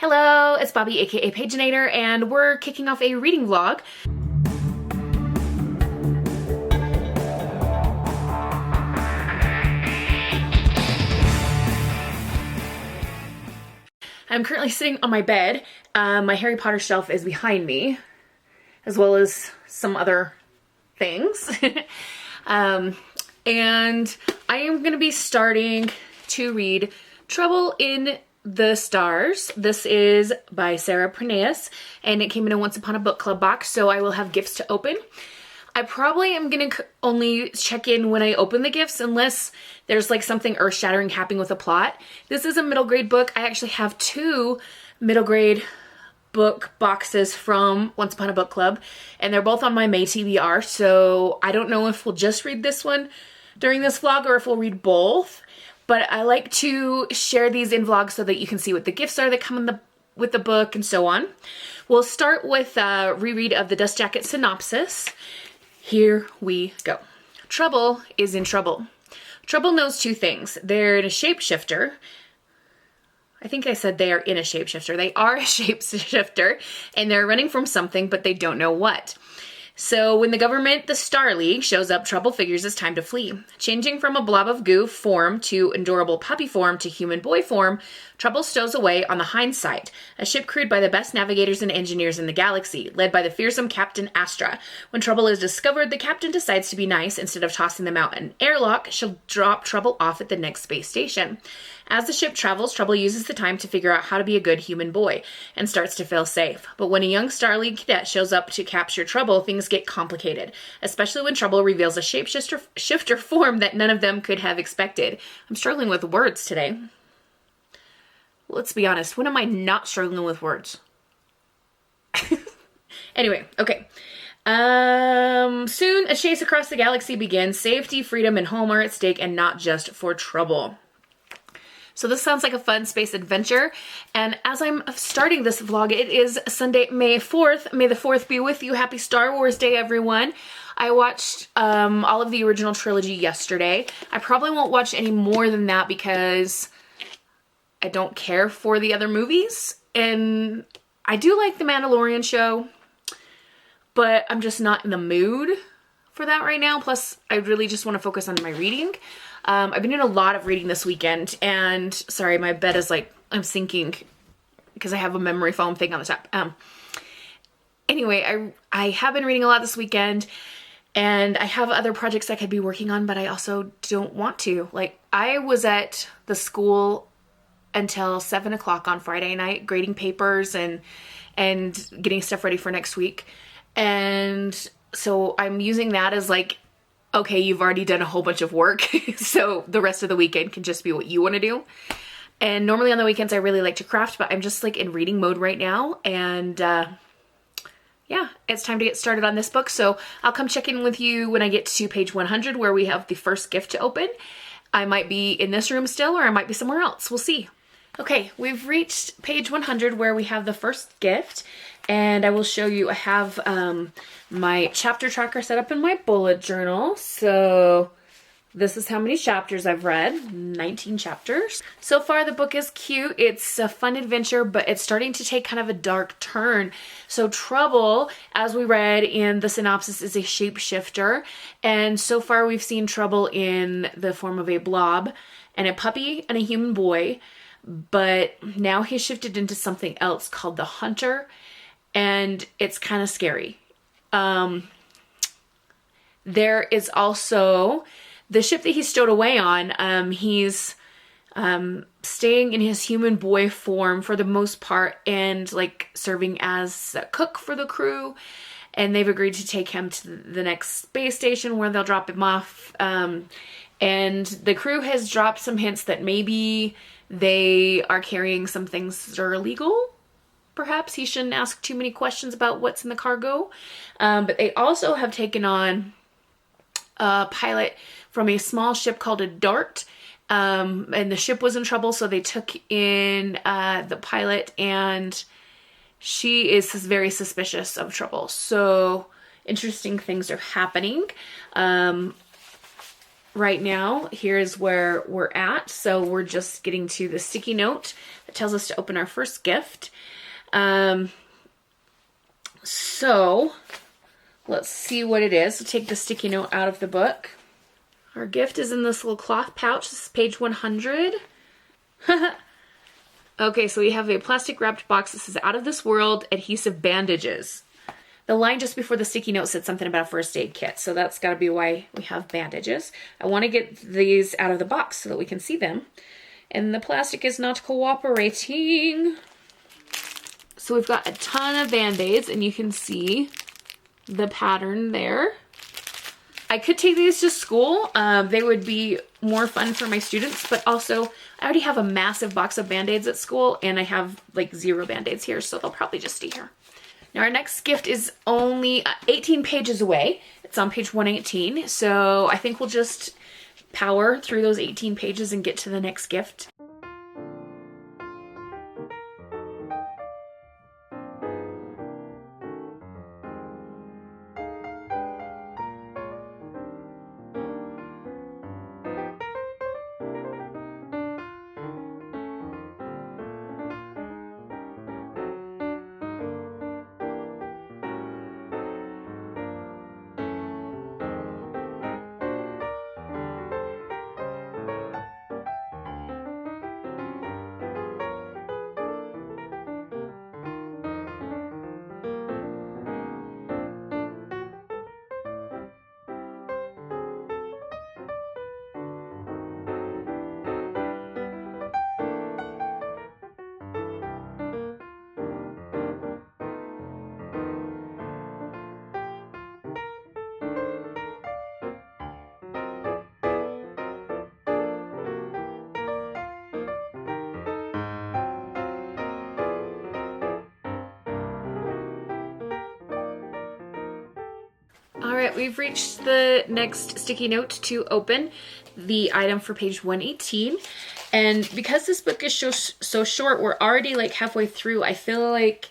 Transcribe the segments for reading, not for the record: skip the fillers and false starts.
Hello, it's Bobi, aka Paginator, and we're kicking off a reading vlog. I'm currently sitting on my bed. My Harry Potter shelf is behind me, as well as some other things. And I am going to be starting to read Trouble in the Stars. This is by Sarah Perneus, and it came in a Once Upon a Book Club box, so I will have gifts to open. I probably am going to only check in when I open the gifts unless there's like something earth-shattering happening with the plot. This is a middle grade book. I actually have two middle grade book boxes from Once Upon a Book Club, and they're both on my May TBR, so I don't know if we'll just read this one during this vlog or if we'll read both. But I like to share these in vlogs so that you can see what the gifts are that come with the book and so on. We'll start with a reread of the Dust Jacket synopsis. Here we go. Trouble is in trouble. Trouble knows two things. They're in a shapeshifter. I think I said they are in a shapeshifter. They are a shapeshifter, and they're running from something, but they don't know what. So when the government, the Star League, shows up, Trouble figures it's time to flee. Changing from a blob of goo form to adorable puppy form to human boy form, Trouble stows away on the Hind Side, a ship crewed by the best navigators and engineers in the galaxy, led by the fearsome Captain Astra. When Trouble is discovered, the captain decides to be nice. Instead of tossing them out in an airlock, she'll drop Trouble off at the next space station. As the ship travels, Trouble uses the time to figure out how to be a good human boy and starts to feel safe. But when a young Star League cadet shows up to capture Trouble, things get complicated, especially when Trouble reveals a shapeshifter form that none of them could have expected. I'm struggling with words today. Let's be honest, when am I not struggling with words? Anyway, okay. Soon a chase across the galaxy begins. Safety, freedom, and home are at stake, and not just for Trouble. So this sounds like a fun space adventure, and as I'm starting this vlog, it is Sunday, May 4th. May the 4th be with you. Happy Star Wars Day, everyone. I watched all of the original trilogy yesterday. I probably won't watch any more than that because I don't care for the other movies, and I do like the Mandalorian show, but I'm just not in the mood for that right now. Plus, I really just want to focus on my reading. I've been doing a lot of reading this weekend, and sorry, my bed is like, I'm sinking because I have a memory foam thing on the top. Anyway, I have been reading a lot this weekend, and I have other projects I could be working on, but I also don't want to. Like, I was at the school until 7 o'clock on Friday night, grading papers and getting stuff ready for next week. And so I'm using that as like, okay, you've already done a whole bunch of work, so the rest of the weekend can just be what you want to do. And normally on the weekends I really like to craft, but I'm just like in reading mode right now, and yeah, it's time to get started on this book. So I'll come check in with you when I get to page 100, where we have the first gift to open. I might be in this room still, or I might be somewhere else. We'll see. Okay, we've reached page 100 where we have the first gift, and I will show you. I have my chapter tracker set up in my bullet journal. So this is how many chapters I've read, 19 chapters. So far the book is cute. It's a fun adventure, but it's starting to take kind of a dark turn. So Trouble, as we read in the synopsis, is a shapeshifter, and so far we've seen Trouble in the form of a blob and a puppy and a human boy. But now he's shifted into something else called the Hunter, and it's kind of scary. There is also the ship that he's stowed away on. He's staying in his human boy form for the most part, and like serving as a cook for the crew. And they've agreed to take him to the next space station where they'll drop him off. And the crew has dropped some hints that maybe they are carrying some things that are illegal. Perhaps he shouldn't ask too many questions about what's in the cargo. But they also have taken on a pilot from a small ship called a Dart. And the ship was in trouble, so they took in the pilot, and she is very suspicious of Trouble. So interesting things are happening. right now, here's where we're at. So we're just getting to the sticky note that tells us to open our first gift. So let's see what it is. So take the sticky note out of the book. Our gift is in this little cloth pouch. This is page 100. Okay, so we have a plastic wrapped box. This is out of this world adhesive bandages. The line just before the sticky note said something about a first aid kit, so that's got to be why we have bandages. I want to get these out of the box so that we can see them. And the plastic is not cooperating. So we've got a ton of Band-Aids, and you can see the pattern there. I could take these to school. They would be more fun for my students, but also I already have a massive box of Band-Aids at school, and I have like 0 Band-Aids here, so they'll probably just stay here. Now our next gift is only 18 pages away. It's on page 118, so I think we'll just power through those 18 pages and get to the next gift. Alright, we've reached the next sticky note to open, the item for page 118. And because this book is so short, we're already like halfway through. I feel like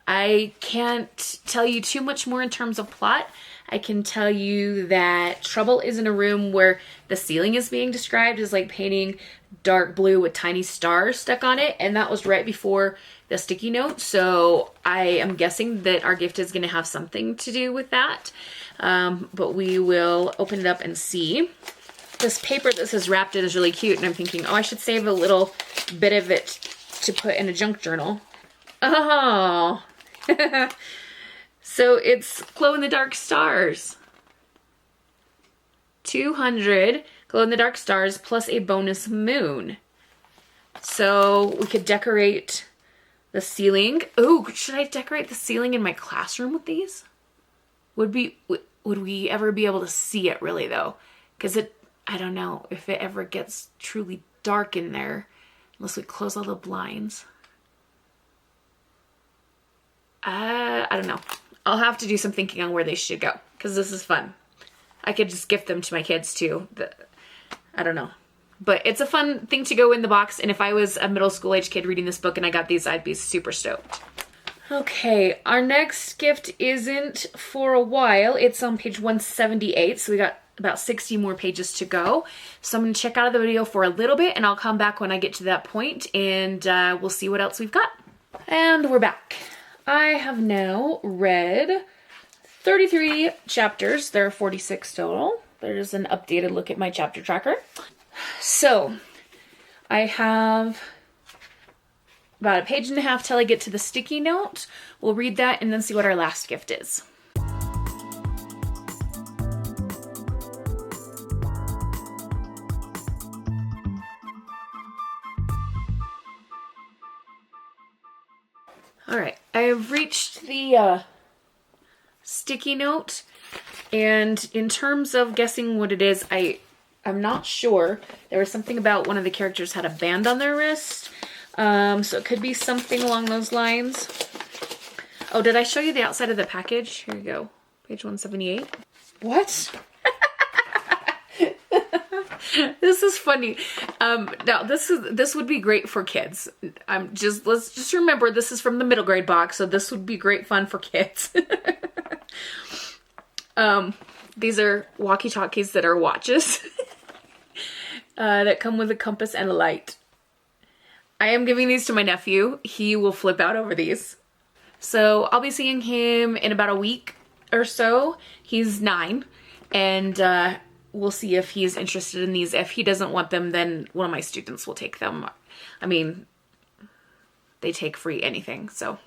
I can't tell you too much more in terms of plot. I can tell you that trouble is in a room where the ceiling is being described as like painting dark blue with tiny stars stuck on it. And that was right before the sticky note. So I am guessing that our gift is going to have something to do with that. But we will open it up and see. This paper that says wrapped it is really cute. And I'm thinking, oh, I should save a little bit of it to put in a junk journal. Oh. So it's glow-in-the-dark stars. 200 glow-in-the-dark stars plus a bonus moon. So we could decorate the ceiling. Oh, should I decorate the ceiling in my classroom with these? Would we ever be able to see it really though? Because I don't know if it ever gets truly dark in there unless we close all the blinds. I don't know. I'll have to do some thinking on where they should go because this is fun. I could just gift them to my kids too. I don't know. But it's a fun thing to go in the box, and if I was a middle school age kid reading this book and I got these, I'd be super stoked. Okay, our next gift isn't for a while. It's on page 178, so we got about 60 more pages to go. So I'm going to check out of the video for a little bit, and I'll come back when I get to that point, and we'll see what else we've got. And we're back. I have now read 33 chapters. There are 46 total. There's an updated look at my chapter tracker. So I have about a page and a half till I get to the sticky note. We'll read that and then see what our last gift is. All right, I've reached the sticky note, and in terms of guessing what it is, I'm not sure. There was something about one of the characters had a band on their wrist, so it could be something along those lines. Oh, did I show you the outside of the package? Here you go, page 178. What? This is funny. Now this would be great for kids. Let's just remember this is from the middle grade box, so this would be great fun for kids. These are walkie-talkies that are watches. that come with a compass and a light. I am giving these to my nephew. He will flip out over these. So I'll be seeing him in about a week or so. He's 9, and we'll see if he's interested in these. If he doesn't want them, then one of my students will take them. I mean, they take free anything, so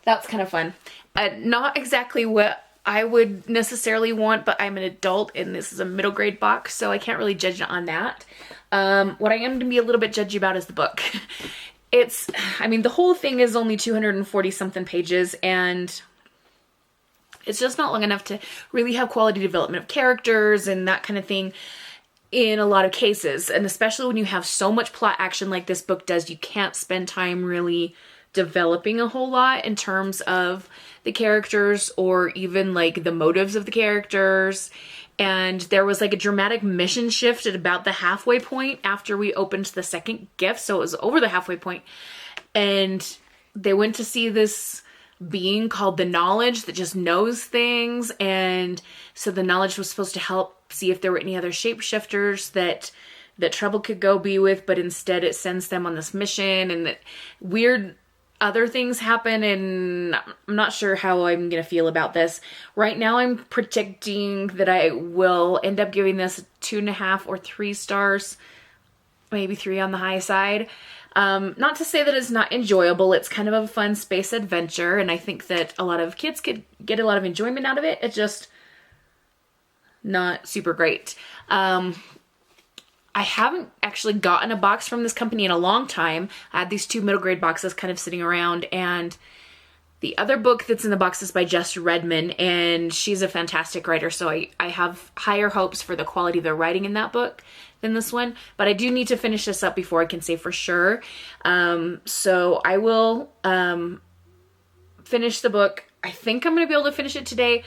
that's kind of fun. Not exactly what I would necessarily want, but I'm an adult and this is a middle grade box, so I can't really judge on that. What I am going to be a little bit judgy about is the book. I mean, the whole thing is only 240 something pages, and it's just not long enough to really have quality development of characters and that kind of thing in a lot of cases. And especially when you have so much plot action like this book does, you can't spend time really developing a whole lot in terms of the characters or even like the motives of the characters. And there was like a dramatic mission shift at about the halfway point after we opened the second gift. So it was over the halfway point. And they went to see this being called the Knowledge that just knows things. And so the Knowledge was supposed to help see if there were any other shapeshifters that Trouble could go be with. But instead it sends them on this mission, and that weird other things happen, and I'm not sure how I'm going to feel about this. Right now I'm predicting that I will end up giving this 2.5 or 3 stars, maybe 3 on the high side. Not to say that it's not enjoyable. It's kind of a fun space adventure, and I think that a lot of kids could get a lot of enjoyment out of it. It's just not super great. I haven't actually gotten a box from this company in a long time. I had these 2 middle grade boxes kind of sitting around, and the other book that's in the box is by Jess Redman, and she's a fantastic writer, so I have higher hopes for the quality of the writing in that book than this one. But I do need to finish this up before I can say for sure. So I will finish the book. I think I'm going to be able to finish it today.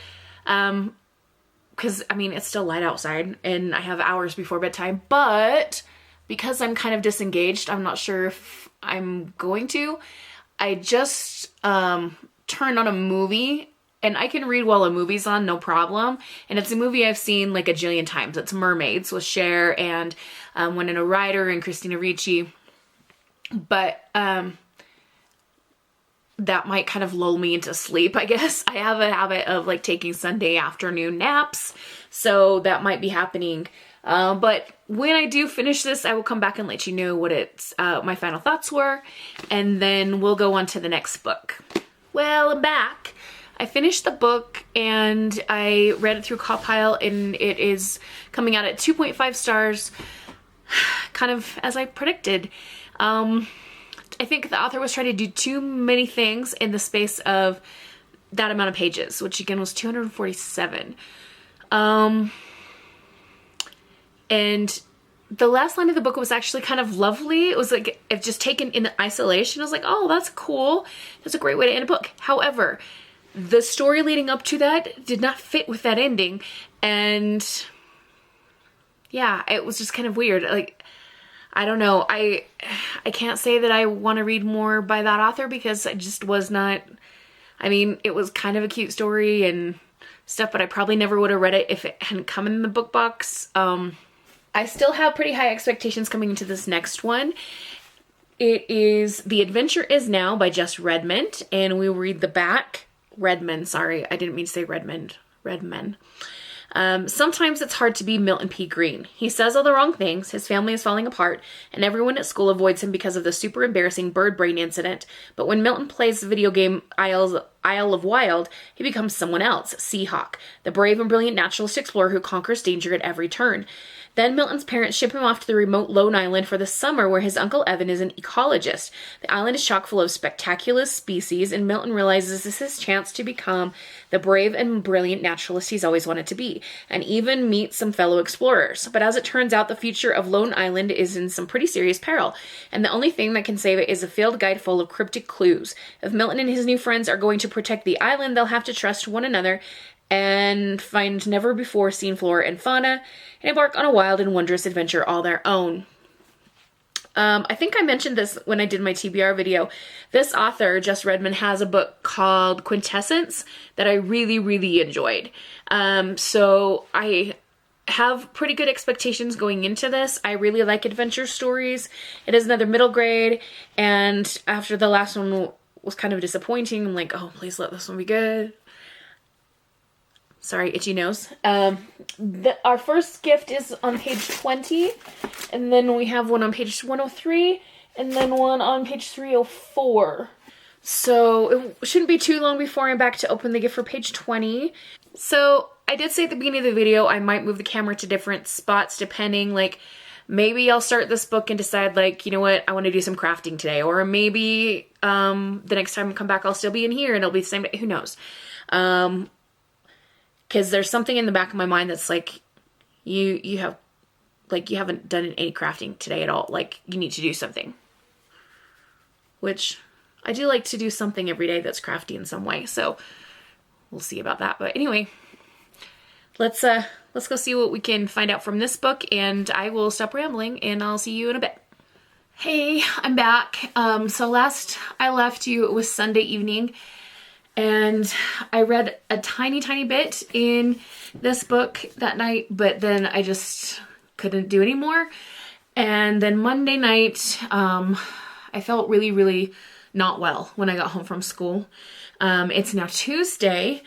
Because, I mean, it's still light outside and I have hours before bedtime, but because I'm kind of disengaged, I'm not sure if I'm going to. I just turned on a movie, and I can read while a movie's on, no problem. And it's a movie I've seen like a jillion times. It's Mermaids with Cher and Winona Ryder and Christina Ricci. But that might kind of lull me into sleep, I guess. I have a habit of like taking Sunday afternoon naps, so that might be happening. But when I do finish this, I will come back and let you know what my final thoughts were, and then we'll go on to the next book. Well, I'm back. I finished the book and I read it through Copile, and it is coming out at 2.5 stars, kind of as I predicted. I think the author was trying to do too many things in the space of that amount of pages, which again was 247. And the last line of the book was actually kind of lovely. It was like, if just taken in isolation, I was like, oh, that's cool. That's a great way to end a book. However, the story leading up to that did not fit with that ending. And yeah, it was just kind of weird. Like, I don't know. I can't say that I want to read more by that author because I just was not, I mean, it was kind of a cute story and stuff, but I probably never would have read it if it hadn't come in the book box. I still have pretty high expectations coming into this next one. It is The Adventure Is Now by Jess Redmond, and we will read the back. Redmond, sorry. I didn't mean to say Redmond. Redmond. Sometimes it's hard to be Milton P. Green. He says all the wrong things, his family is falling apart, and everyone at school avoids him because of the super embarrassing bird brain incident. But when Milton plays the video game Isle of Wild, he becomes someone else, Seahawk, the brave and brilliant naturalist explorer who conquers danger at every turn. Then Milton's parents ship him off to the remote lone island for the summer where his Uncle Evan is an ecologist. The island is chock full of spectacular species, and Milton realizes this is his chance to become the brave and brilliant naturalist he's always wanted to be, and even meet some fellow explorers. But as it turns out, the future of Lone Island is in some pretty serious peril, and the only thing that can save it is a field guide full of cryptic clues. If Milton and his new friends are going to protect the island, they'll have to trust one another and find never-before-seen flora and fauna, and embark on a wild and wondrous adventure all their own. I think I mentioned this when I did my TBR video. This author, Jess Redmond, has a book called Quintessence that I really, really enjoyed. So I have pretty good expectations going into this. I really like adventure stories. It is another middle grade, and after the last one was kind of disappointing, I'm like, oh, please let this one be good. Sorry, itchy nose. Our first gift is on page 20, and then we have one on page 103, and then one on page 304. So it shouldn't be too long before I'm back to open the gift for page 20. So I did say at the beginning of the video I might move the camera to different spots depending, like maybe I'll start this book and decide like, you know what, I want to do some crafting today, or maybe the next time I come back I'll still be in here and it'll be the same day, who knows. Because there's something in the back of my mind that's like, you haven't done any crafting today at all, like you need to do something. Which I do like to do something every day that's crafty in some way, so we'll see about that. But anyway, let's go see what we can find out from this book, and I will stop rambling and I'll see you in a bit. Hey, I'm back. So last I left you, it was Sunday evening, and I read a tiny bit in this book that night, but then I just couldn't do any more. And then Monday night, I felt really not well when I got home from school. It's now Tuesday,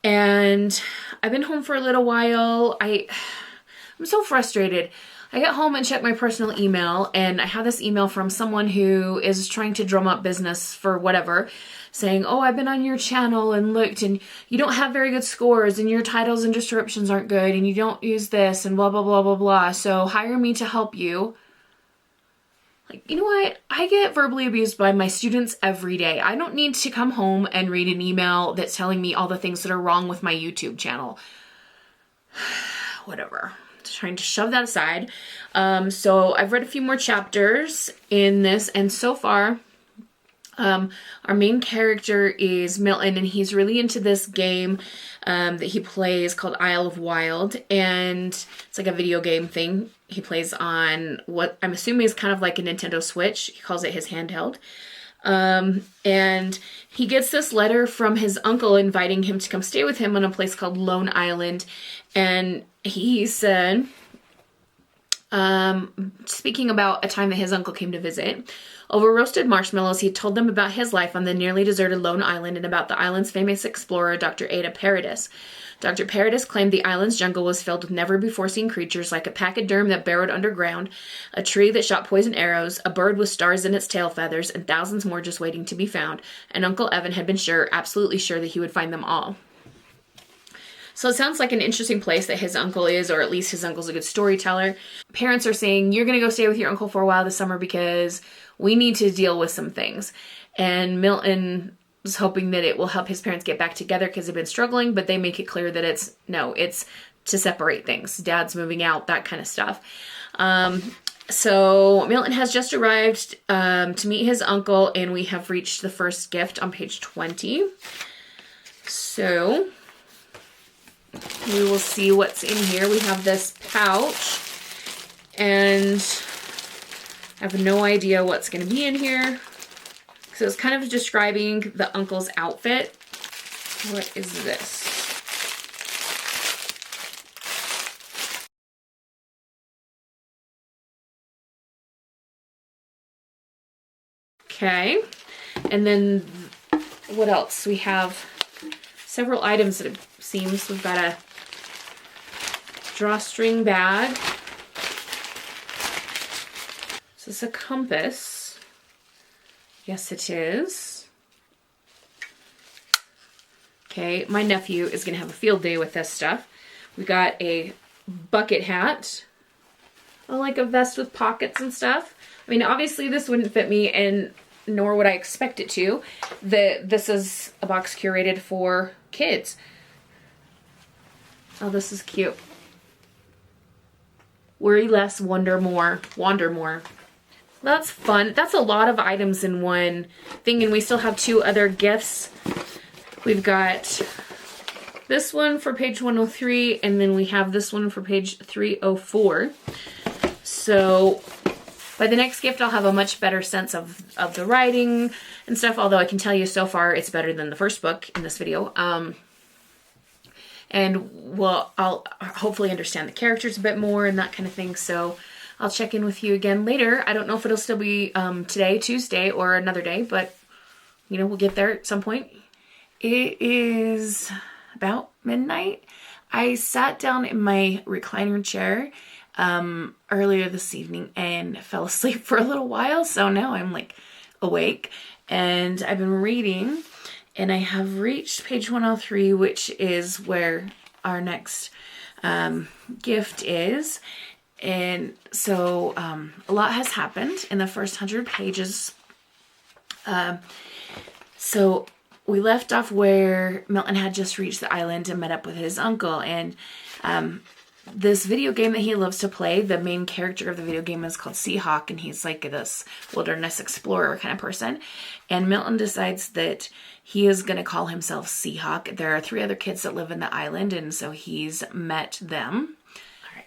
and I've been home for a little while. I'm so frustrated. I get home and check my personal email, and I have this email from someone who is trying to drum up business for whatever, saying, oh, I've been on your channel and looked, and you don't have very good scores, and your titles and descriptions aren't good, and you don't use this, and blah, blah, blah, blah, blah. So hire me to help you. Like, you know what? I get verbally abused by my students every day. I don't need to come home and read an email that's telling me all the things that are wrong with my YouTube channel. Whatever. Just trying to shove that aside. So I've read a few more chapters in this, and so far, our main character is Milton, and he's really into this game that he plays called Isle of Wild, and it's like a video game thing. He plays on what I'm assuming is kind of like a Nintendo Switch. He calls it his handheld. And he gets this letter from his uncle inviting him to come stay with him on a place called Lone Island. And he said, speaking about a time that his uncle came to visit, over roasted marshmallows, he told them about his life on the nearly deserted Lone Island and about the island's famous explorer, Dr. Ada Paradis. Dr. Paradis claimed the island's jungle was filled with never-before-seen creatures like a pachyderm that burrowed underground, a tree that shot poison arrows, a bird with stars in its tail feathers, and thousands more just waiting to be found, and Uncle Evan had been absolutely sure that he would find them all. So it sounds like an interesting place that his uncle is, or at least his uncle's a good storyteller. Parents are saying, you're going to go stay with your uncle for a while this summer because we need to deal with some things. And Milton was hoping that it will help his parents get back together because they've been struggling, but they make it clear that it's to separate things. Dad's moving out, that kind of stuff. So Milton has just arrived to meet his uncle, and we have reached the first gift on page 20. So we will see what's in here. We have this pouch, and I have no idea what's going to be in here. So it's kind of describing the uncle's outfit. What is this? Okay. And then what else? We have several items that it seems. We've got a drawstring bag. Is this a compass? Yes, it is. Okay, my nephew is going to have a field day with this stuff. We got a bucket hat. Oh, like a vest with pockets and stuff. I mean, obviously this wouldn't fit me, and nor would I expect it to. This is a box curated for kids. Oh, this is cute. Worry less, wonder more. Wander more. That's fun. That's a lot of items in one thing, and we still have two other gifts. We've got this one for page 103, and then we have this one for page 304. So by the next gift, I'll have a much better sense of the writing and stuff, although I can tell you so far it's better than the first book in this video. and I'll hopefully understand the characters a bit more and that kind of thing. So I'll check in with you again later. I don't know if it'll still be today, Tuesday, or another day, but we'll get there at some point. It is about midnight. I sat down in my recliner chair earlier this evening and fell asleep for a little while. So now I'm like awake, and I've been reading, and I have reached page 103, which is where our next gift is. And so a lot has happened in the first 100 pages. So we left off where Milton had just reached the island and met up with his uncle. And this video game that he loves to play, the main character of the video game is called Seahawk, and he's like this wilderness explorer kind of person. And Milton decides that he is going to call himself Seahawk. There are 3 other kids that live in the island, and so he's met them.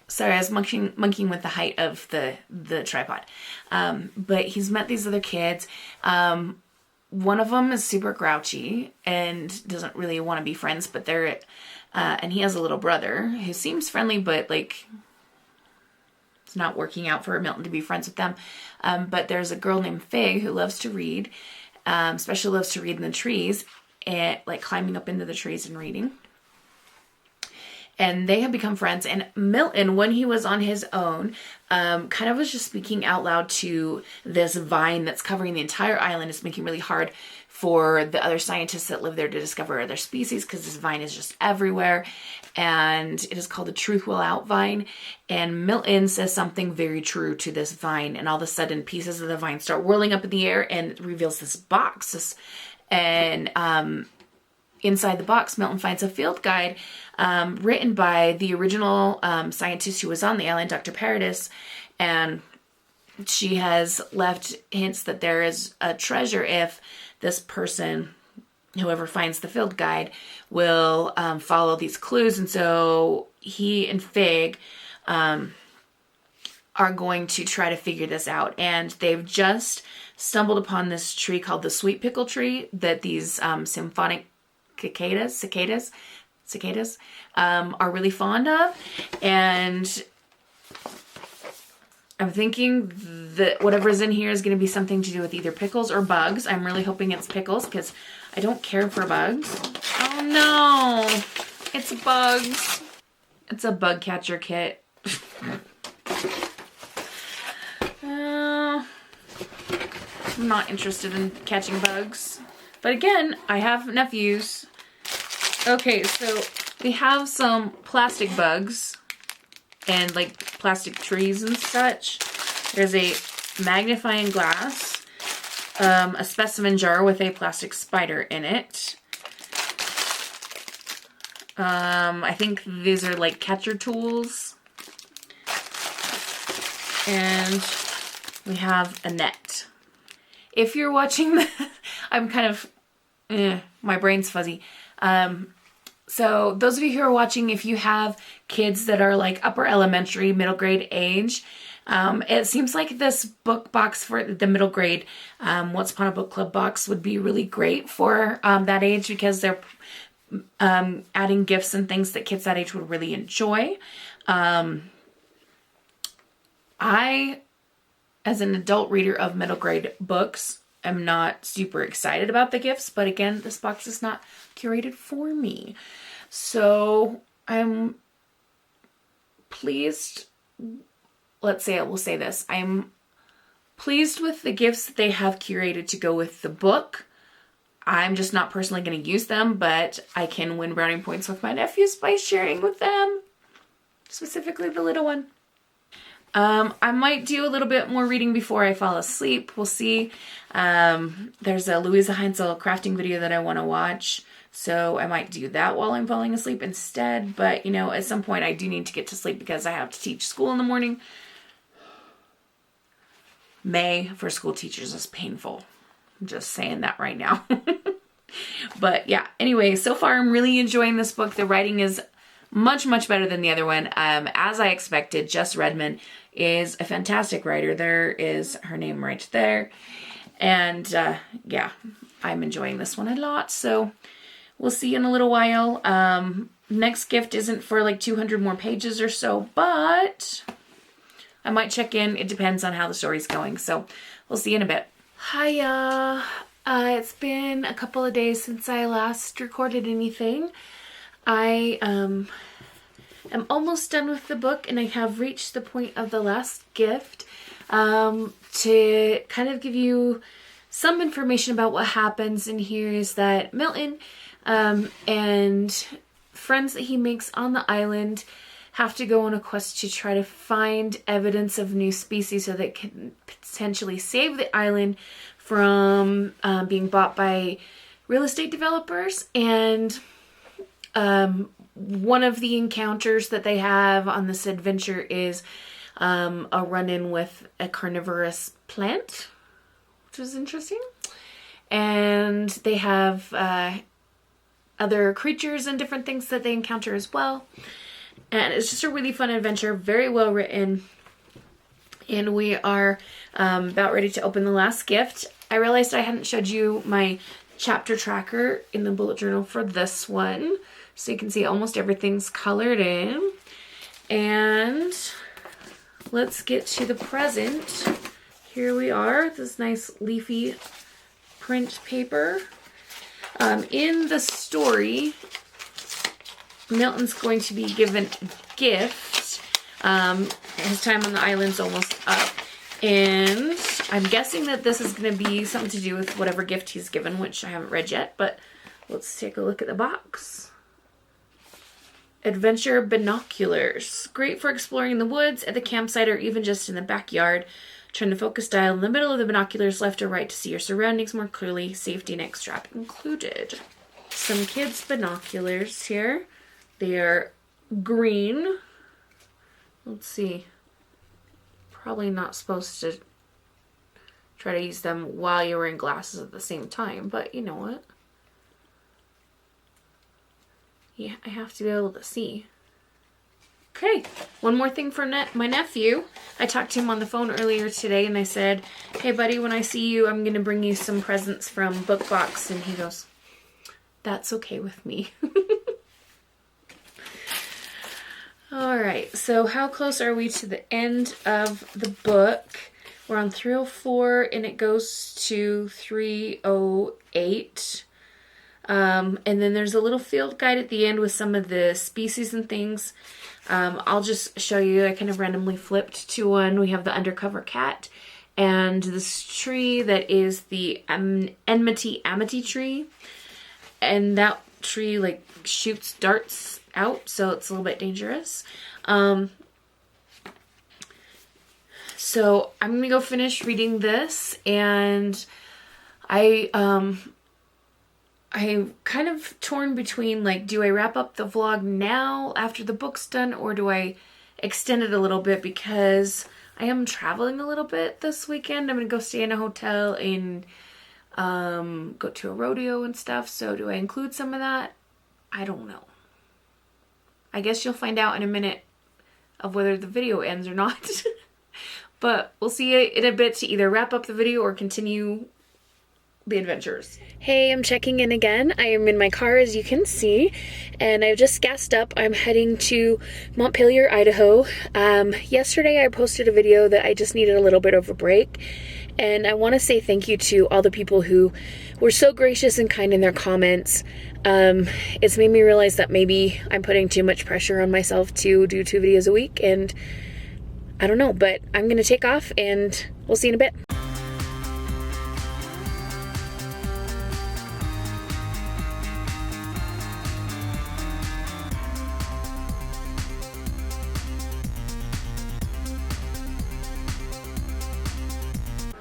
Sorry, I was monkeying with the height of the tripod. But he's met these other kids. One of them is super grouchy and doesn't really want to be friends, but and he has a little brother who seems friendly, but like it's not working out for Milton to be friends with them. But there's a girl named Fig who loves to read, especially loves to read in the trees, and like climbing up into the trees and reading. And they have become friends. And Milton, when he was on his own, kind of was just speaking out loud to this vine that's covering the entire island. It's making it really hard for the other scientists that live there to discover other species, because this vine is just everywhere. And it is called the Truth Will Out vine. And Milton says something very true to this vine. And all of a sudden, pieces of the vine start whirling up in the air, and it reveals this box. Inside the box, Milton finds a field guide written by the original scientist who was on the island, Dr. Paradis, and she has left hints that there is a treasure if this person, whoever finds the field guide, will follow these clues. And so he and Fig are going to try to figure this out. And they've just stumbled upon this tree called the sweet pickle tree that these symphonic cicadas are really fond of. And I'm thinking that whatever's in here is going to be something to do with either pickles or bugs. I'm really hoping it's pickles, because I don't care for bugs. Oh no, it's bugs. It's a bug catcher kit. I'm not interested in catching bugs. But again, I have nephews. Okay, so we have some plastic bugs and like plastic trees and such. There's a magnifying glass, a specimen jar with a plastic spider in it. I think these are like catcher tools. And we have a net. If you're watching this, I'm kind of, my brain's fuzzy. So those of you who are watching, if you have kids that are like upper elementary, middle grade age, it seems like this book box for the middle grade, Once Upon a Book Club box would be really great for that age, because they're adding gifts and things that kids that age would really enjoy. I, as an adult reader of middle grade books, am not super excited about the gifts, but again, this box is not curated for me. So I'm pleased. We'll say this. I'm pleased with the gifts that they have curated to go with the book. I'm just not personally going to use them, but I can win brownie points with my nephews by sharing with them, specifically the little one. I might do a little bit more reading before I fall asleep. We'll see. There's a Louisa Heinzel crafting video that I want to watch, so I might do that while I'm falling asleep instead. But, at some point I do need to get to sleep because I have to teach school in the morning. May for school teachers is painful. I'm just saying that right now. But yeah, anyway, so far I'm really enjoying this book. The writing is much, much better than the other one. As I expected, Jess Redman is a fantastic writer. There is her name right there. And yeah, I'm enjoying this one a lot. So we'll see in a little while. next gift isn't for like 200 more pages or so, but I might check in. It depends on how the story's going. So we'll see in a bit. Hiya. It's been a couple of days since I last recorded anything. I am almost done with the book, and I have reached the point of the last gift to kind of give you some information about what happens in here. Is that Milton and friends that he makes on the island have to go on a quest to try to find evidence of new species so that can potentially save the island from being bought by real estate developers. And one of the encounters that they have on this adventure is a run-in with a carnivorous plant, which is interesting. And they have other creatures and different things that they encounter as well. And it's just a really fun adventure, very well written. And we are about ready to open the last gift. I realized I hadn't showed you my chapter tracker in the bullet journal for this one. So you can see almost everything's colored in. And let's get to the present. Here we are, this nice leafy print paper. In the story, Milton's going to be given a gift. His time on the island's almost up. And I'm guessing that this is going to be something to do with whatever gift he's given, which I haven't read yet. But let's take a look at the box. Adventure binoculars. Great for exploring the woods, at the campsite, or even just in the backyard. Turn the focus dial in the middle of the binoculars, left or right, to see your surroundings more clearly. Safety neck strap included. Some kids' binoculars here. They are green. Let's see. Probably not supposed to try to use them while you're wearing glasses at the same time, but you know what? Yeah, I have to be able to see. Okay, one more thing for my nephew. I talked to him on the phone earlier today and I said, hey buddy, when I see you, I'm going to bring you some presents from BookBox. And he goes, that's okay with me. Alright, so how close are we to the end of the book? We're on 304 and it goes to 308. And then there's a little field guide at the end with some of the species and things. I'll just show you. I kind of randomly flipped to one. We have the undercover cat and this tree that is the amity tree. And that tree like shoots darts out, so it's a little bit dangerous. So I'm gonna go finish reading this, and I'm kind of torn between, like, do I wrap up the vlog now after the book's done, or do I extend it a little bit because I am traveling a little bit this weekend. I'm gonna go stay in a hotel and go to a rodeo and stuff. So do I include some of that? I don't know. I guess you'll find out in a minute of whether the video ends or not. But we'll see in a bit to either wrap up the video or continue the adventures. Hey, I'm checking in again. I am in my car, as you can see, and I've just gassed up. I'm heading to Montpelier, Idaho. Yesterday I posted a video that I just needed a little bit of a break, and I want to say thank you to all the people who were so gracious and kind in their comments. It's made me realize that maybe I'm putting too much pressure on myself to do 2 videos a week, and I don't know, but I'm gonna take off and we'll see you in a bit.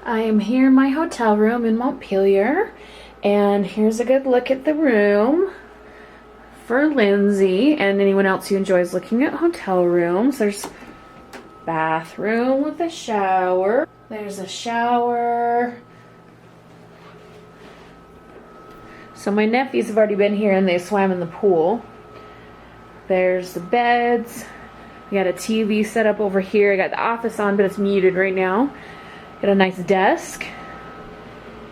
I am here in my hotel room in Montpelier, and here's a good look at the room for Lindsay and anyone else who enjoys looking at hotel rooms. There's a bathroom with a shower. There's a shower. So my nephews have already been here and they swam in the pool. There's the beds. We got a TV set up over here. I got the office on, but it's muted right now. Got a nice desk.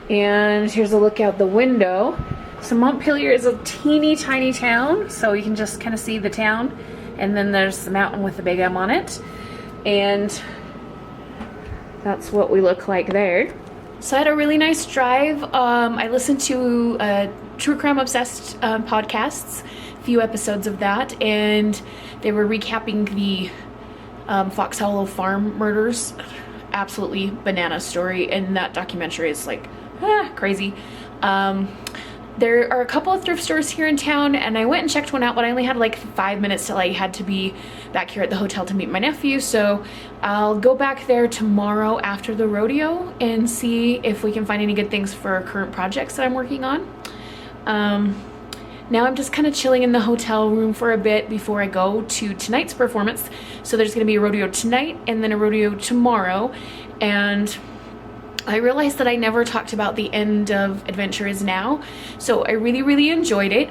And here's a look out the window. So Montpelier is a teeny tiny town, so you can just kind of see the town, and then there's the mountain with the big M on it, and that's what we look like there. So I had a really nice drive. I listened to True Crime Obsessed podcasts, a few episodes of that, and they were recapping the Fox Hollow Farm murders. Absolutely banana story, and that documentary is like crazy. There are a couple of thrift stores here in town, and I went and checked one out, but I only had like 5 minutes till I had to be back here at the hotel to meet my nephew, so I'll go back there tomorrow after the rodeo and see if we can find any good things for current projects that I'm working on. Now I'm just kind of chilling in the hotel room for a bit before I go to tonight's performance. So there's going to be a rodeo tonight and then a rodeo tomorrow, and I realized that I never talked about the end of Adventure Is Now, so I really enjoyed it.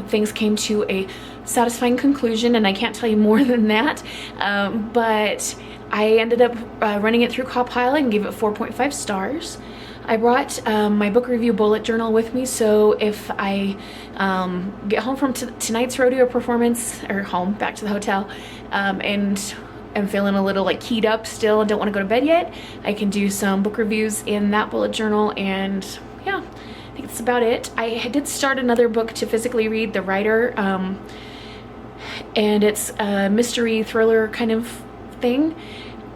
Things came to a satisfying conclusion, and I can't tell you more than that, but I ended up running it through Compile and gave it 4.5 stars. I brought my book review bullet journal with me, so if I get home from tonight's rodeo performance, or home, back to the hotel, and I'm feeling a little like keyed up still and don't want to go to bed yet, I can do some book reviews in that bullet journal, and yeah, I think that's about it. I did start another book to physically read, The Writer, and it's a mystery thriller kind of thing,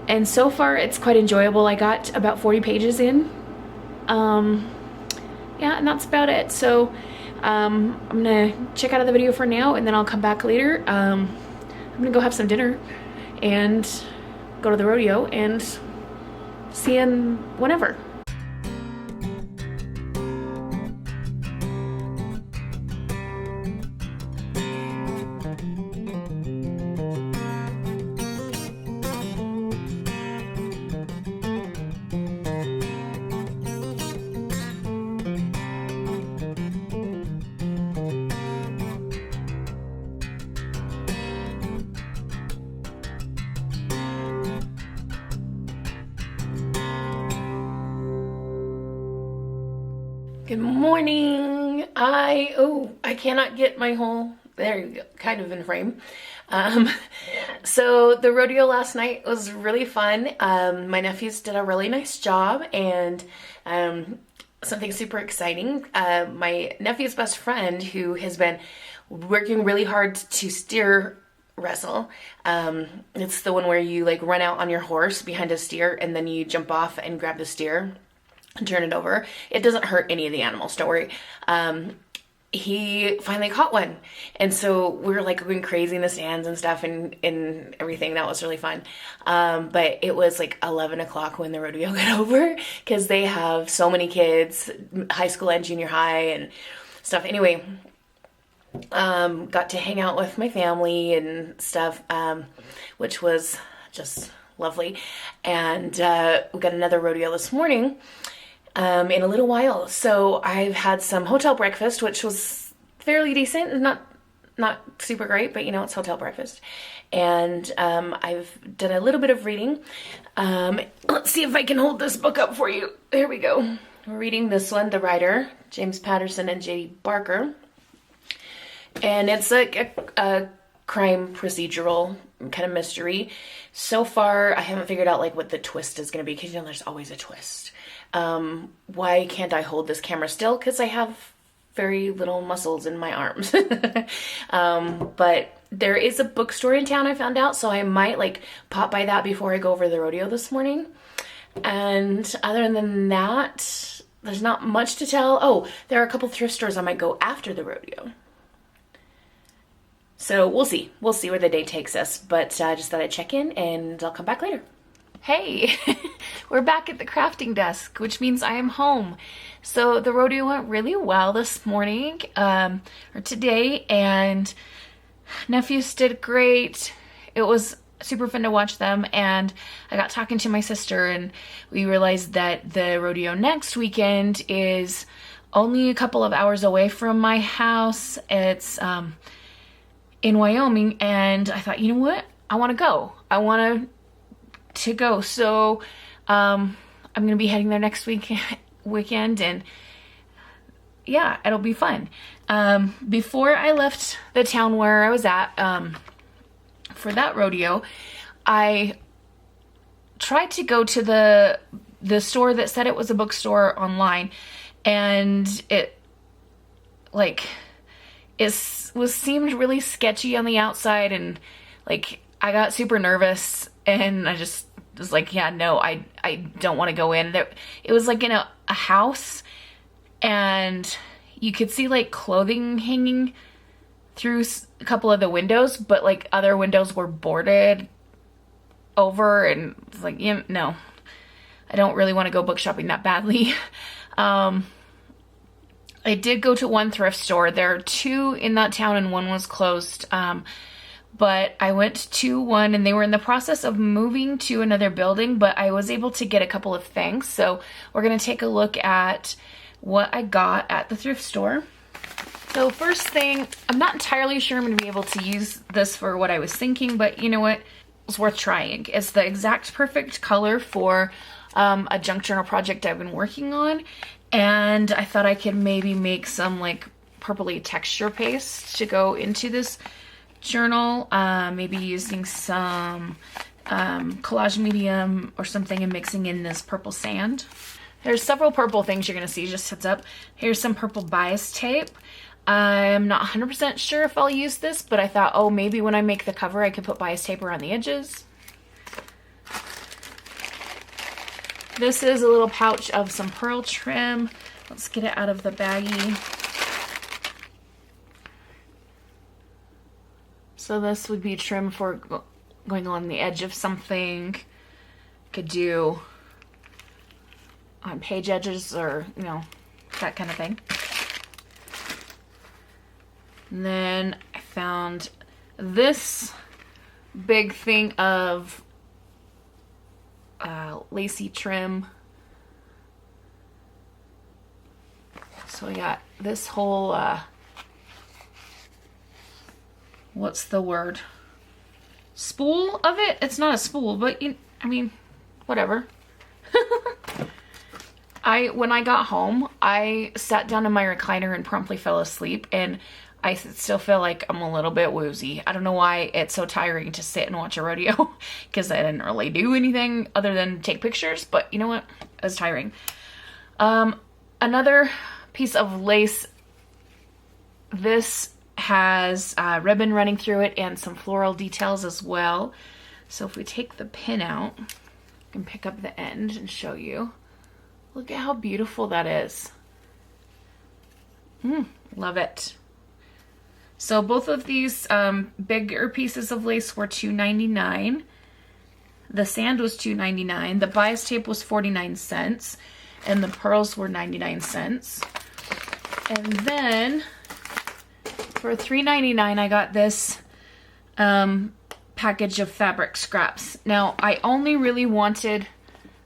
and so far it's quite enjoyable. I got about 40 pages in. Yeah, and that's about it. So I'm gonna check out of the video for now, and then I'll come back later. I'm gonna go have some dinner and go to the rodeo and see you whenever. Good morning. I cannot get my whole, there you go, kind of in frame. So the rodeo last night was really fun. My nephews did a really nice job, and something super exciting. My nephew's best friend, who has been working really hard to steer wrestle. It's the one where you like run out on your horse behind a steer, and then you jump off and grab the steer and turn it over. It doesn't hurt any of the animals, don't worry. He finally caught one, and so we were like going crazy in the stands and stuff and everything. That was really fun. But it was like 11 o'clock when the rodeo got over, because they have so many kids, high school and junior high and stuff. Anyway, got to hang out with my family and stuff, which was just lovely. And we got another rodeo this morning in a little while. So I've had some hotel breakfast, which was fairly decent. Not super great, but you know, it's hotel breakfast. And I've done a little bit of reading. Let's see if I can hold this book up for you. There we go. We're reading this one, The Writer, James Patterson and J.D. Barker. And it's like a crime procedural kind of mystery. So far, I haven't figured out like what the twist is going to be, because you know there's always a twist. Why can't I hold this camera still? Because I have very little muscles in my arms. But there is a bookstore in town, I found out, so I might like pop by that before I go over the rodeo this morning. And other than that, there's not much to tell. Oh, there are a couple thrift stores I might go after the rodeo. So we'll see. We'll see where the day takes us. But I just thought I'd check in, and I'll come back later. Hey, we're back at the crafting desk, which means I am home. So the rodeo went really well this morning, or today, and nephews did great. It was super fun to watch them, and I got talking to my sister, and we realized that the rodeo next weekend is only a couple of hours away from my house. It's in Wyoming, and I thought, you know what? I want to go. I want to go. So I'm going to be heading there next weekend, and yeah, it'll be fun. Before I left the town where I was at for that rodeo, I tried to go to the store that said it was a bookstore online, and it seemed really sketchy on the outside, and like I got super nervous, and I just was like, yeah, no, I don't want to go in there. It was like in a house, and you could see like clothing hanging through a couple of the windows, but like other windows were boarded over, and it's like, yeah, no, I don't really want to go book shopping that badly. I did go to one thrift store. There are two in that town and one was closed. But I went to one and they were in the process of moving to another building, but I was able to get a couple of things. So we're going to take a look at what I got at the thrift store. So first thing, I'm not entirely sure I'm going to be able to use this for what I was thinking, but you know what? It's worth trying. It's the exact perfect color for a junk journal project I've been working on. And I thought I could maybe make some like purpley texture paste to go into this journal, maybe using some collage medium or something and mixing in this purple sand. There's several purple things you're going to see, just heads up. Here's some purple bias tape. I'm not 100% sure if I'll use this, but I thought, oh, maybe when I make the cover I could put bias tape around the edges. This is a little pouch of some pearl trim. Let's get it out of the baggie. So this would be trim for going along the edge of something. Could do on page edges or, you know, that kind of thing. And then I found this big thing of lacy trim. So I got this whole what's the word? Spool of it? It's not a spool, but I mean, whatever. When I got home, I sat down in my recliner and promptly fell asleep, and I still feel like I'm a little bit woozy. I don't know why it's so tiring to sit and watch a rodeo, because I didn't really do anything other than take pictures, but you know what? It was tiring. Another piece of lace. This has ribbon running through it and some floral details as well. So if we take the pin out, I can pick up the end and show you. Look at how beautiful that is. Love it. So both of these bigger pieces of lace were $2.99. The sand was $2.99. The bias tape was 49 cents. And the pearls were 99 cents. And then for $3.99 I got this package of fabric scraps. Now I only really wanted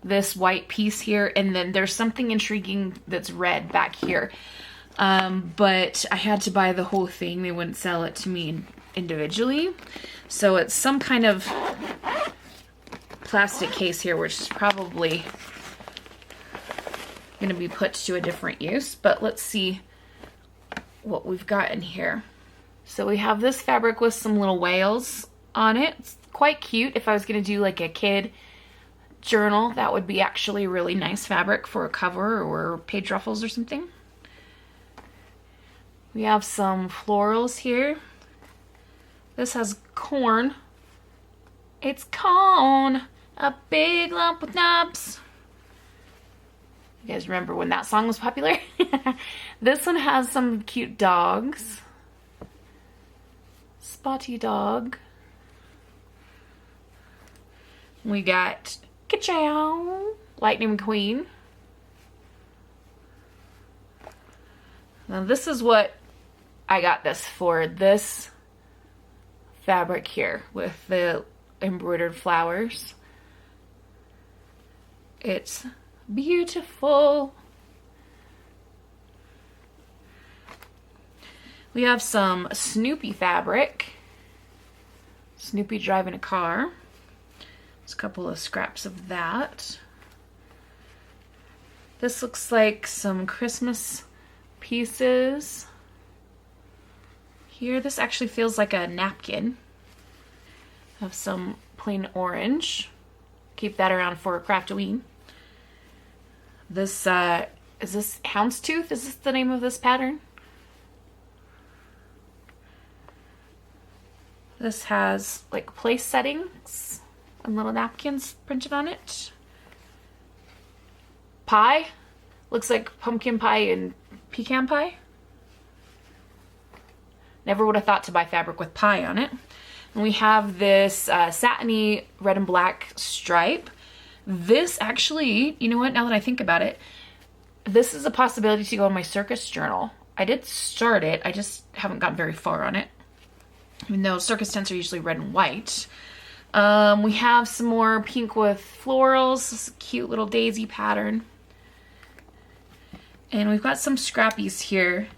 this white piece here, and then there's something intriguing that's red back here. But I had to buy the whole thing. They wouldn't sell it to me individually. So it's some kind of plastic case here, which is probably going to be put to a different use. But let's see what we've got in here. So we have this fabric with some little whales on it. It's quite cute. If I was going to do like a kid journal, that would be actually really nice fabric for a cover or page ruffles or something. We have some florals here. This has corn. It's corn, a big lump with knobs. You guys remember when that song was popular? This one has some cute dogs. Spotty dog. We got Ka-chow, Lightning McQueen. Now this is what I got this for. This fabric here with the embroidered flowers. It's beautiful. We have some Snoopy fabric. Snoopy driving a car. There's a couple of scraps of that. This looks like some Christmas pieces. Here, this actually feels like a napkin. Have some plain orange. Keep that around for Craftoween. This, is this Houndstooth? Is this the name of this pattern? This has like place settings and little napkins printed on it. Pie. Looks like pumpkin pie and pecan pie. Never would have thought to buy fabric with pie on it. And we have this satiny red and black stripe. This actually, you know what, now that I think about it, this is a possibility to go in my circus journal. I did start it, I just haven't gotten very far on it. Even though circus tents are usually red and white. We have some more pink with florals. This is a cute little daisy pattern. And we've got some scrappies here.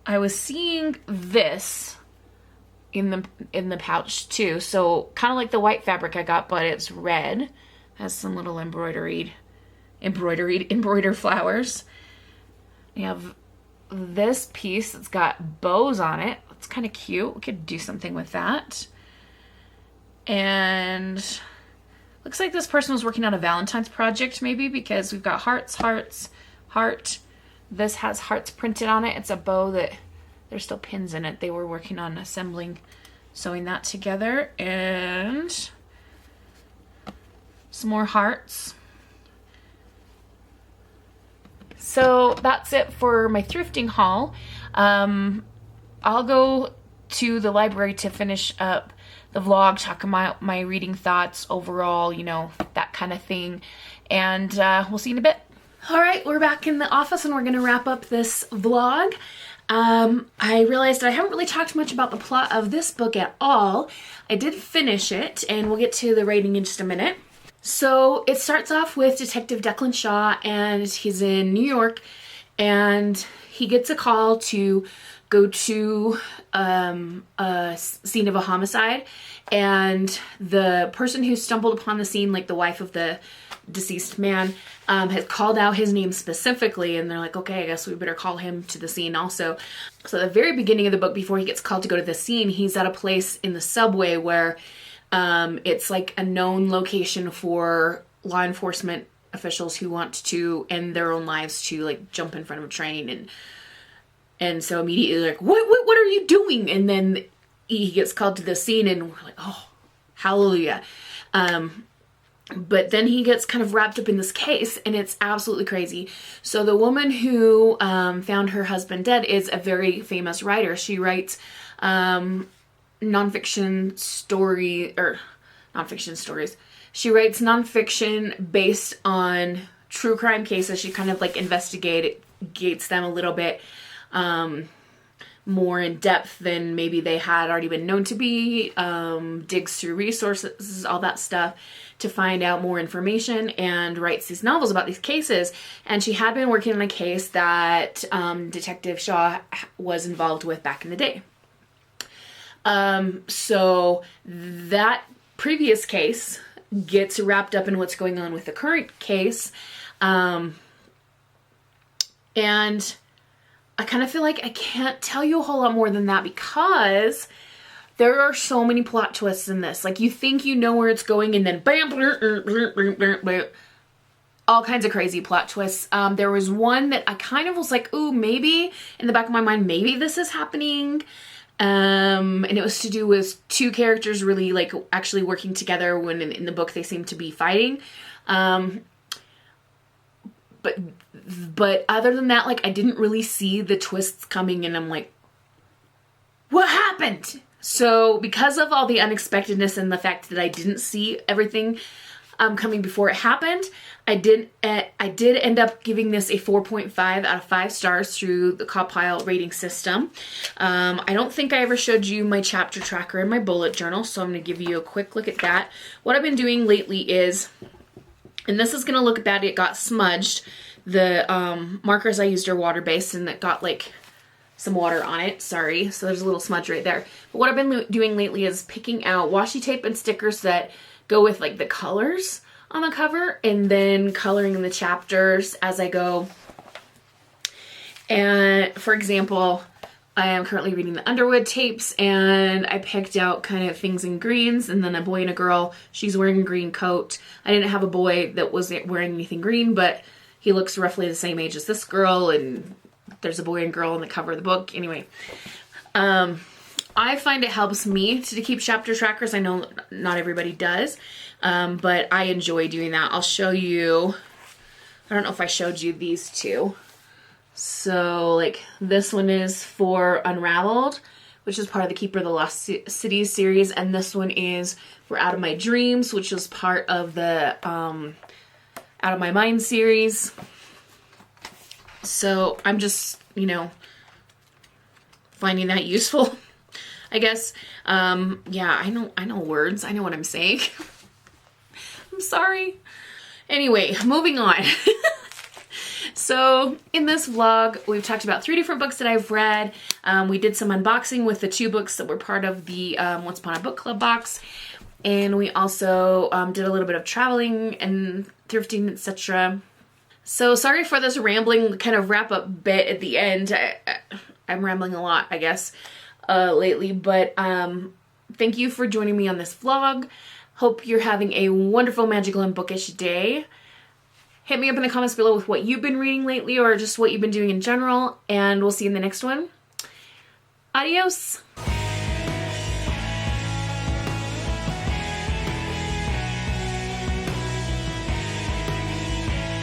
I was seeing this in the pouch too. So kind of like the white fabric I got, but it's red. Has some little embroidered flowers. We have this piece that's got bows on it. It's kind of cute. We could do something with that. And looks like this person was working on a Valentine's project maybe, because we've got hearts, hearts, heart. This has hearts printed on it. It's a bow that there's still pins in it. They were working on assembling, sewing that together. And some more hearts. So that's it for my thrifting haul. I'll go to the library to finish up the vlog, talk about my reading thoughts overall, you know, that kind of thing. And we'll see you in a bit. All right, we're back in the office and we're gonna wrap up this vlog. I realized that I haven't really talked much about the plot of this book at all. I did finish it, and we'll get to the rating in just a minute. So it starts off with Detective Declan Shaw, and he's in New York, and he gets a call to go to a scene of a homicide, and the person who stumbled upon the scene, like the wife of the deceased man, has called out his name specifically, and they're like, okay, I guess we better call him to the scene also. So at the very beginning of the book, before he gets called to go to the scene, he's at a place in the subway where it's like a known location for law enforcement officials who want to end their own lives to like jump in front of a train, and so immediately like, what are you doing? And then he gets called to the scene, and we're like, oh, hallelujah. But then he gets kind of wrapped up in this case, and it's absolutely crazy. So the woman who found her husband dead is a very famous writer. She writes nonfiction stories. She writes nonfiction based on true crime cases. She kind of like investigates them a little bit more in depth than maybe they had already been known to be, digs through resources, all that stuff, to find out more information, and writes these novels about these cases. And she had been working on a case that Detective Shaw was involved with back in the day. So that previous case gets wrapped up in what's going on with the current case. And I kind of feel like I can't tell you a whole lot more than that, because there are so many plot twists in this. Like, you think you know where it's going, and then bam, all kinds of crazy plot twists. There was one that I kind of was like, ooh, maybe in the back of my mind, maybe this is happening. And it was to do with two characters really like actually working together when in the book they seem to be fighting. But other than that, like, I didn't really see the twists coming, and I'm like, what happened? So because of all the unexpectedness and the fact that I didn't see everything coming before it happened, I did end up giving this a 4.5 out of 5 stars through the Compile rating system. I don't think I ever showed you my chapter tracker in my bullet journal, so I'm going to give you a quick look at that. What I've been doing lately is, and this is going to look bad, it got smudged. The markers I used are water-based, and that got like some water on it, sorry, so there's a little smudge right there. But what I've been doing lately is picking out washi tape and stickers that go with like the colors on the cover, and then coloring in the chapters as I go. And for example, I am currently reading the Underwood tapes, and I picked out kind of things in greens, and then a boy and a girl. She's wearing a green coat. I didn't have a boy that was wearing anything green, but he looks roughly the same age as this girl, and there's a boy and girl on the cover of the book. Anyway, I find it helps me to keep chapter trackers. I know not everybody does, but I enjoy doing that. I'll show you. I don't know if I showed you these two. So like this one is for Unraveled, which is part of the Keeper of the Lost Cities series, and this one is for Out of My Dreams, which was part of the Out of My Mind series. So I'm just, you know, finding that useful, I guess. Yeah, I know words. I know what I'm saying. I'm sorry. Anyway, moving on. So in this vlog, we've talked about 3 different books that I've read. We did some unboxing with the 2 books that were part of the Once Upon a Book Club box. And we also did a little bit of traveling and thrifting, etc. So sorry for this rambling kind of wrap up bit at the end. I'm rambling a lot, I guess, lately. But thank you for joining me on this vlog. Hope you're having a wonderful, magical, and bookish day. Hit me up in the comments below with what you've been reading lately or just what you've been doing in general, and we'll see you in the next one. Adios!